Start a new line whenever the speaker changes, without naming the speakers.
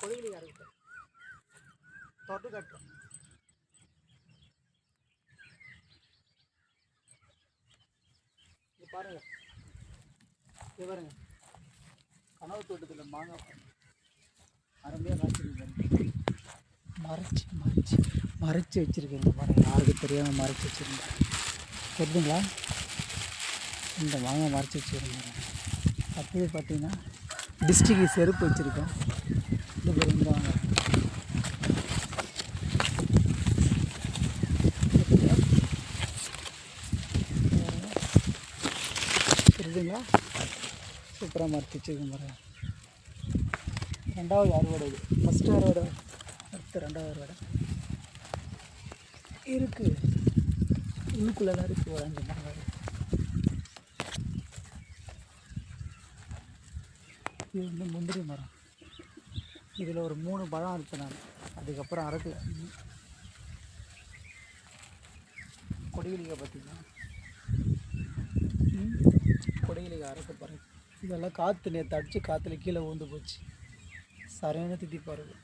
கொடிகளை அறுக்க தொட்டு கட்டுறோம். இது பாருங்க, இது பாருங்க, கனவு தோட்டத்தில் மாங்காய் அருமையாக காய்ச்சிருக்கேன். மறைச்சி வச்சுருக்கேங்க பாருங்கள். யாருக்கு தெரியாமல் மறைச்சி வச்சுருந்தேன் தெரியுதுங்களா? இந்த மாங்காய் மறைச்சி வச்சுருந்தேன். அப்படியே பார்த்தீங்கன்னா டிஸ்ட்ரிக்ட் செருப்பு வச்சுருக்கேன். இந்த பேர் இந்த வாங்க தெரியுதுங்களா? சூப்பராக மறைச்சி வச்சுருக்கேன் பாருங்கள். ரெண்டாவது அறுவடை, இது ஃபஸ்ட்டு அறுவடை, அடுத்து ரெண்டாவது அறுவடை இருக்குது. உள்ளுக்குள்ளெல்லாம் இருக்குது. ஒரு 5 மரம் இருக்குது. இது வந்து முந்திரி மரம். இதில் ஒரு 3 பழம் இருக்குது. நான் அதுக்கப்புறம் அறுக்கல. கொடிகளிகை பார்த்திங்கன்னா கொடிகளிகை அறுக்க பாருங்கள். இதெல்லாம் காற்று நேற்று அடித்து காற்றுல கீழே ஊந்து போச்சு. சரியான தித்தி பாருங்கள்.